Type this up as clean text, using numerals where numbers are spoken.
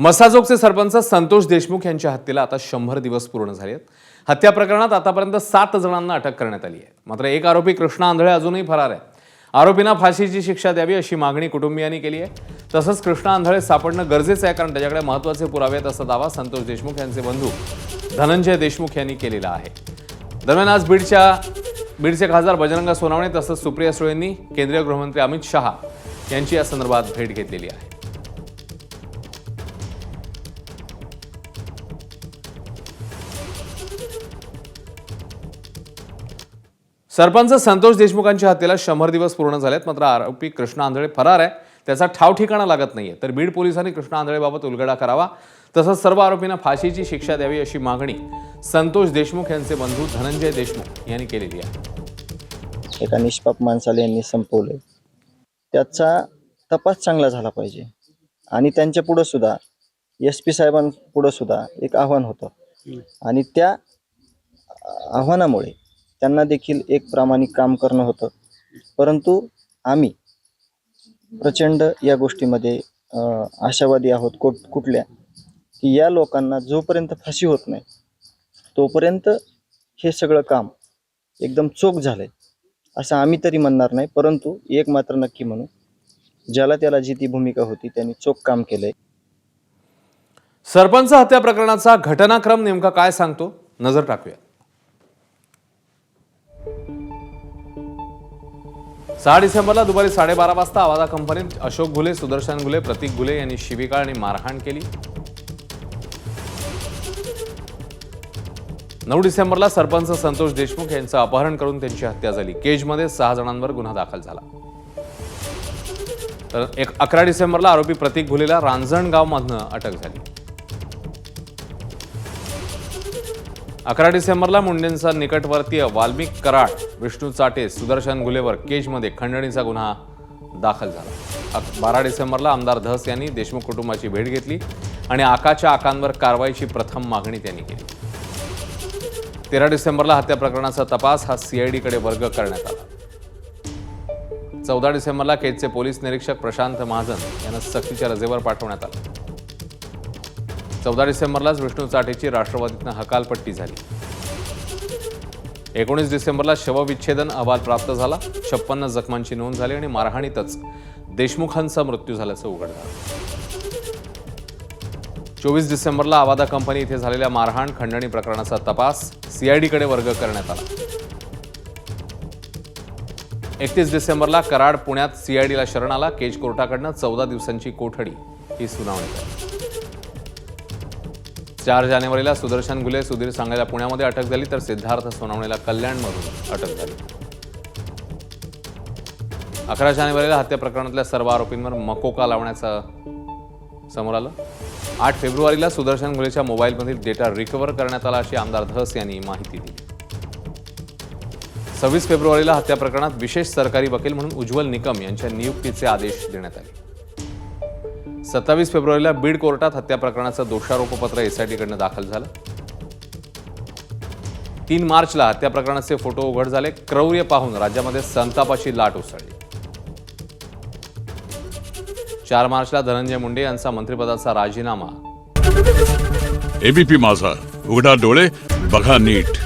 मसाजोगचे सरपंच संतोष देशमुख यांच्या हत्येला आता 100 दिवस पूर्ण झाले आहेत। हत्या प्रकरणात आतापर्यंत 7 जणांना अटक करण्यात आली आहे। मात्र एक आरोपी कृष्णा आंधळे अजूनही फरार आहे। आरोपींना फाशीची शिक्षा द्यावी अशी मागणी कुटुंबियांनी केली आहे। तसंच कृष्णा आंधळे सापडणं गरजेचं आहे, कारण त्याच्याकडे महत्त्वाचे पुरावे आहेत असा दावा संतोष देशमुख यांचे बंधू धनंजय देशमुख यांनी केलेला आहे। दरम्यान आज बीडचे खासदार बजरंग सोनवणे तसंच सुप्रिया सुळेंनी केंद्रीय गृहमंत्री अमित शहा यांची या संदर्भात भेट घेतलेली आहे। सरपंच संतोष देशमुखांच्या हत्येला 100 दिवस पूर्ण झालेत। मात्र आरोपी कृष्णा आंधळे फरार आहे, त्याचा ठाव ठिकाणा लागत नाहीये। तर बीड पोलिसांनी कृष्णा आंधळेबाबत उलगडा करावा, तसंच सर्व आरोपींना फाशीची शिक्षा द्यावी अशी मागणी संतोष देशमुख यांचे बंधू धनंजय देशमुख यांनी केलेली आहे। एका निष्पाप माणसाला यांनी संपवले, त्याचा तपास चांगला झाला पाहिजे। आणि त्यांच्या पुढे सुद्धा SP साहेबांपुढे सुद्धा एक आव्हान होतं आणि त्या आव्हानामुळे त्यांना देखील एक प्रामाणिक काम करणं होतं। परंतु आम्ही प्रचंड या गोष्टीमध्ये आशावादी आहोत कुठल्या की या लोकांना जोपर्यंत फाशी होत नाही तोपर्यंत हे सगळं काम एकदम चोख झालंय असं आम्ही तरी म्हणणार नाही। परंतु एक मात्र नक्की म्हणू, ज्याला त्याला जी ती भूमिका होती त्यांनी चोख काम केलंय। सरपंच हत्या प्रकरणाचा घटनाक्रम नेमका काय सांगतो, नजर टाकूया। 6 डिसेंबरला दुपारी 12:30 वाजता आवाजा कंपनीत अशोक घुले, सुदर्शन घुले, प्रतीक घुले यांनी शिवीगाळ आणि मारहाण केली। 9 डिसेंबरला सरपंच संतोष देशमुख यांचं अपहरण करून त्यांची हत्या झाली। केजमध्ये 6 जणांवर गुन्हा दाखल झाला। तर 11 डिसेंबरला आरोपी प्रतीक घुलेला रांजणगावमधनं अटक झाली। 11 डिसेंबरला मुंडेंचा निकटवर्तीय वाल्मिक कराड, विष्णू चाटे, सुदर्शन घुलेवर केजमध्ये खंडणीचा गुन्हा दाखल झाला। 12 डिसेंबरला आमदार धस यांनी देशमुख कुटुंबाची भेट घेतली आणि आकाच्या आकांवर कारवाईची प्रथम मागणी त्यांनी केली। 13 डिसेंबरला हत्या प्रकरणाचा तपास हा CID कडे वर्ग करण्यात आला। 14 डिसेंबरला केजचे पोलीस निरीक्षक प्रशांत महाजन यांना सक्तीच्या रजेवर पाठवण्यात आलं। 14 डिसेंबरलाच विष्णू चाटेची राष्ट्रवादीतनं हकालपट्टी झाली। 19 डिसेंबरला शवविच्छेदन अहवाल प्राप्त झाला। 56 जखमांची नोंद झाली आणि मारहाणीतच देशमुखांचा मृत्यू झाल्याचं उघड झालं। 24 डिसेंबरला आवादा कंपनी इथे झालेल्या मारहाण खंडणी प्रकरणाचा तपास CID कडे वर्ग करण्यात आला। 31 डिसेंबरला कराड पुण्यात CID ला शरण आला। केज कोर्टाकडनं 14 दिवसांची कोठडी ही सुनावणी झाली। 4 जानेवारीला सुदर्शन घुले, सुधीर सांगलीला पुण्यामध्ये अटक झाली, तर सिद्धार्थ सोनवणेला कल्याणमधून अटक झाली। 11 जानेवारीला हत्या प्रकरणातल्या सर्व आरोपींवर मकोका लावण्याचं समोर आलं। 8 फेब्रुवारीला सुदर्शन घुलेच्या मोबाईलमधील डेटा रिकव्हर करण्यात आला अशी आमदार धस यांनी माहिती दिली। 26 फेब्रुवारीला हत्या प्रकरणात विशेष सरकारी वकील म्हणून उज्ज्वल निकम यांच्या नियुक्तीचे आदेश देण्यात आले। 27 फेब्रुवारीला बीड कोर्टात हत्या प्रकरणाचं दोषारोपपत्र SIT कडनं दाखल झालं। 3 मार्चला हत्या प्रकरणाचे फोटो उघड झाले। क्रौर्य पाहून राज्यामध्ये संतापाची लाट उसळली। 4 मार्चला धनंजय मुंडे यांचा मंत्रिपदाचा राजीनामा। ABP माझा, उघडा डोळे बघा नीट।